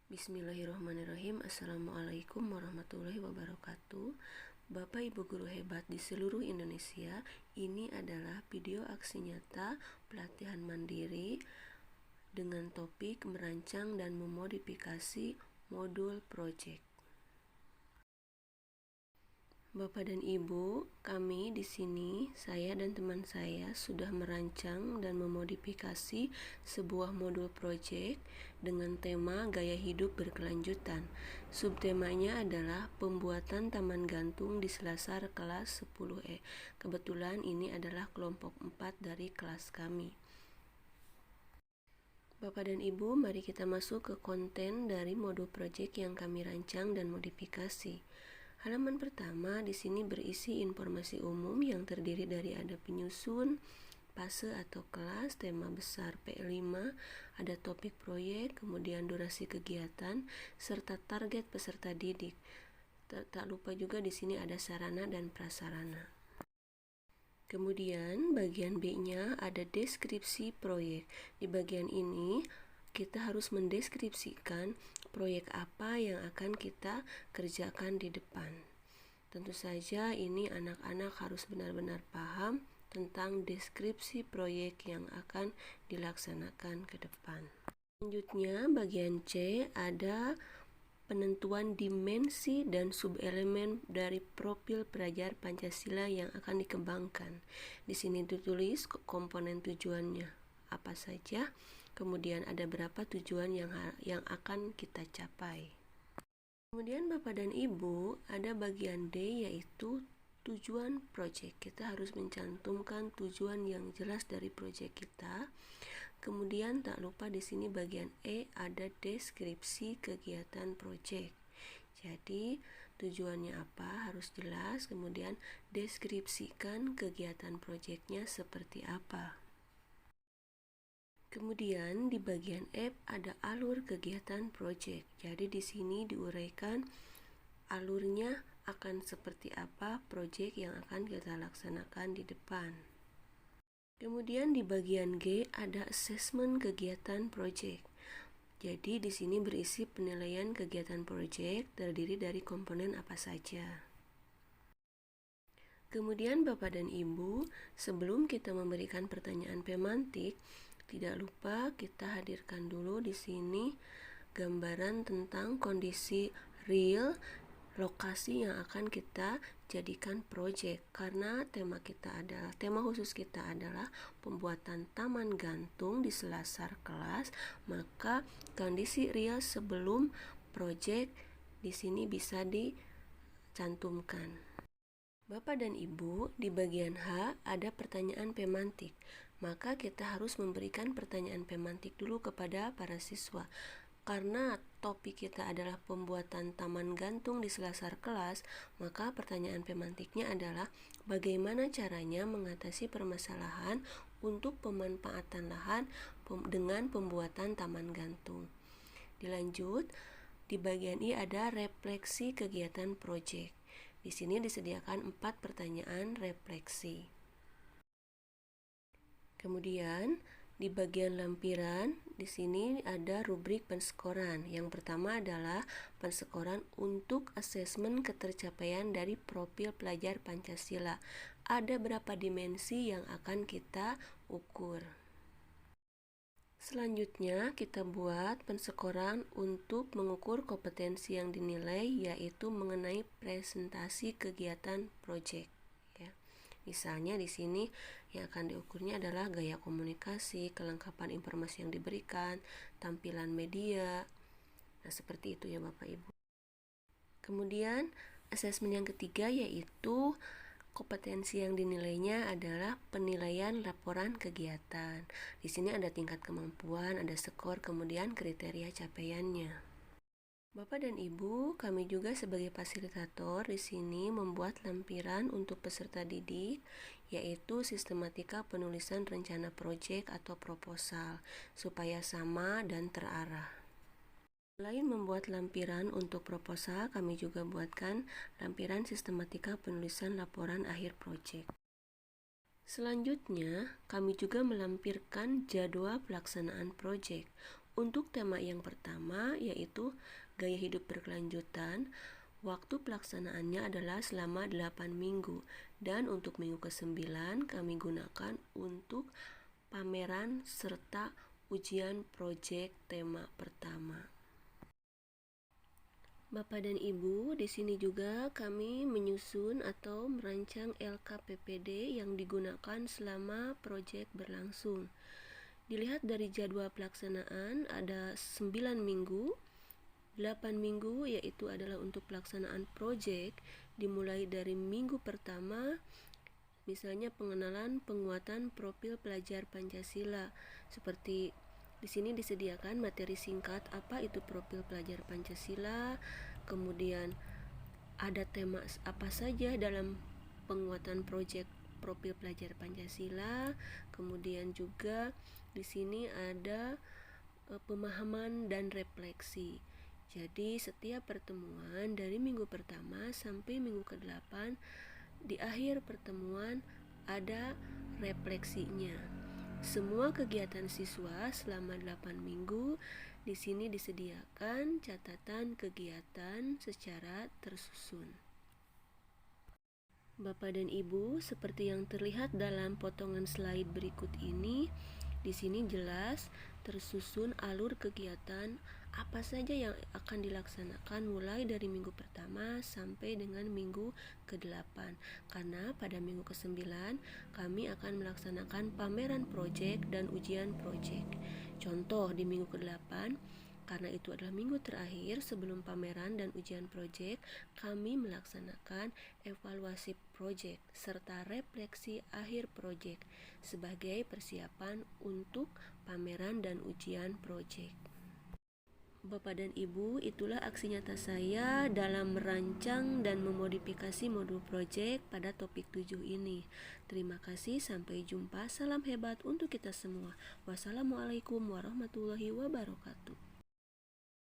Bismillahirrahmanirrahim. Assalamualaikum warahmatullahi wabarakatuh. Bapak Ibu guru hebat di seluruh Indonesia, ini adalah video aksi nyata pelatihan mandiri dengan topik merancang dan memodifikasi modul project. Bapak dan Ibu, kami di sini, saya dan teman saya sudah merancang dan memodifikasi sebuah modul proyek dengan tema gaya hidup berkelanjutan. Subtemanya adalah pembuatan taman gantung di Selasar kelas 10E. Kebetulan ini adalah kelompok 4 dari kelas kami. Bapak dan Ibu, mari kita masuk ke konten dari modul proyek yang kami rancang dan modifikasi. Halaman pertama di sini berisi informasi umum yang terdiri dari ada penyusun, fase atau kelas, tema besar P5, ada topik proyek, kemudian durasi kegiatan, serta target peserta didik. Tak lupa juga di sini ada sarana dan prasarana. Kemudian bagian B-nya ada deskripsi proyek. Di bagian ini kita harus mendeskripsikan proyek apa yang akan kita kerjakan di depan. Tentu saja ini anak-anak harus benar-benar paham tentang deskripsi proyek yang akan dilaksanakan ke depan. Selanjutnya bagian C ada penentuan dimensi dan subelemen dari profil pelajar Pancasila yang akan dikembangkan. Di sini ditulis komponen tujuannya apa saja, kemudian ada berapa tujuan yang akan kita capai. Kemudian Bapak dan Ibu, ada bagian D yaitu tujuan proyek. Kita harus mencantumkan tujuan yang jelas dari proyek kita. Kemudian tak lupa di sini bagian E ada deskripsi kegiatan proyek. Jadi tujuannya apa harus jelas, kemudian deskripsikan kegiatan proyeknya seperti apa. Kemudian di bagian F ada alur kegiatan proyek. Jadi di sini diuraikan alurnya akan seperti apa proyek yang akan kita laksanakan di depan. Kemudian di bagian G ada asesmen kegiatan proyek. Jadi di sini berisi penilaian kegiatan proyek terdiri dari komponen apa saja. Kemudian Bapak dan Ibu, sebelum kita memberikan pertanyaan pemantik, tidak lupa kita hadirkan dulu di sini gambaran tentang kondisi real lokasi yang akan kita jadikan proyek, karena tema khusus kita adalah pembuatan taman gantung di Selasar kelas, maka kondisi real sebelum proyek di sini bisa dicantumkan. Bapak dan Ibu, di bagian H ada pertanyaan pemantik. Maka kita harus memberikan pertanyaan pemantik dulu kepada para siswa. Karena topik kita adalah pembuatan taman gantung di Selasar kelas, maka pertanyaan pemantiknya adalah bagaimana caranya mengatasi permasalahan untuk pemanfaatan lahan dengan pembuatan taman gantung. Dilanjut, di bagian I ada refleksi kegiatan proyek. Di sini disediakan 4 pertanyaan refleksi. Kemudian di bagian lampiran di sini ada rubrik penskoran. Yang pertama adalah penskoran untuk asesmen ketercapaian dari profil pelajar Pancasila. Ada berapa dimensi yang akan kita ukur. Selanjutnya kita buat penskoran untuk mengukur kompetensi yang dinilai, yaitu mengenai presentasi kegiatan proyek. Ya. Misalnya di sini yang akan diukurnya adalah gaya komunikasi, kelengkapan informasi yang diberikan, tampilan media. Nah, seperti itu ya Bapak Ibu. Kemudian asesmen yang ketiga yaitu kompetensi yang dinilainya adalah penilaian laporan kegiatan. Di sini ada tingkat kemampuan, ada skor, kemudian kriteria capaiannya. Bapak dan Ibu, kami juga sebagai fasilitator di sini membuat lampiran untuk peserta didik, yaitu sistematika penulisan rencana proyek atau proposal, supaya sama dan terarah. Selain membuat lampiran untuk proposal, kami juga buatkan lampiran sistematika penulisan laporan akhir proyek. Selanjutnya, kami juga melampirkan jadwal pelaksanaan proyek. Untuk tema yang pertama yaitu gaya hidup berkelanjutan, waktu pelaksanaannya adalah selama 8 minggu. Dan untuk minggu ke-9 kami gunakan untuk pameran serta ujian proyek tema pertama. Bapak dan Ibu, di sini juga kami menyusun atau merancang LKPPD yang digunakan selama proyek berlangsung. Dilihat dari jadwal pelaksanaan ada 9 minggu, 8 minggu yaitu adalah untuk pelaksanaan proyek dimulai dari minggu pertama, misalnya pengenalan penguatan profil pelajar Pancasila. Seperti di sini disediakan materi singkat apa itu profil pelajar Pancasila, kemudian ada tema apa saja dalam penguatan proyek profil pelajar Pancasila, kemudian juga di sini ada pemahaman dan refleksi. Jadi setiap pertemuan dari minggu pertama sampai minggu ke-8, di akhir pertemuan ada refleksinya. Semua kegiatan siswa selama 8 minggu di sini disediakan catatan kegiatan secara tersusun. Bapak dan Ibu, seperti yang terlihat dalam potongan slide berikut ini, di sini jelas tersusun alur kegiatan apa saja yang akan dilaksanakan mulai dari minggu pertama sampai dengan minggu ke-8. Karena pada minggu ke-9 kami akan melaksanakan pameran proyek dan ujian proyek. Contoh di minggu ke-8, karena itu adalah minggu terakhir sebelum pameran dan ujian proyek, kami melaksanakan evaluasi proyek serta refleksi akhir proyek sebagai persiapan untuk pameran dan ujian proyek. Bapak dan Ibu, itulah aksi nyata saya dalam merancang dan memodifikasi modul proyek pada topik 7 ini. Terima kasih, sampai jumpa. Salam hebat untuk kita semua. Wassalamualaikum warahmatullahi wabarakatuh.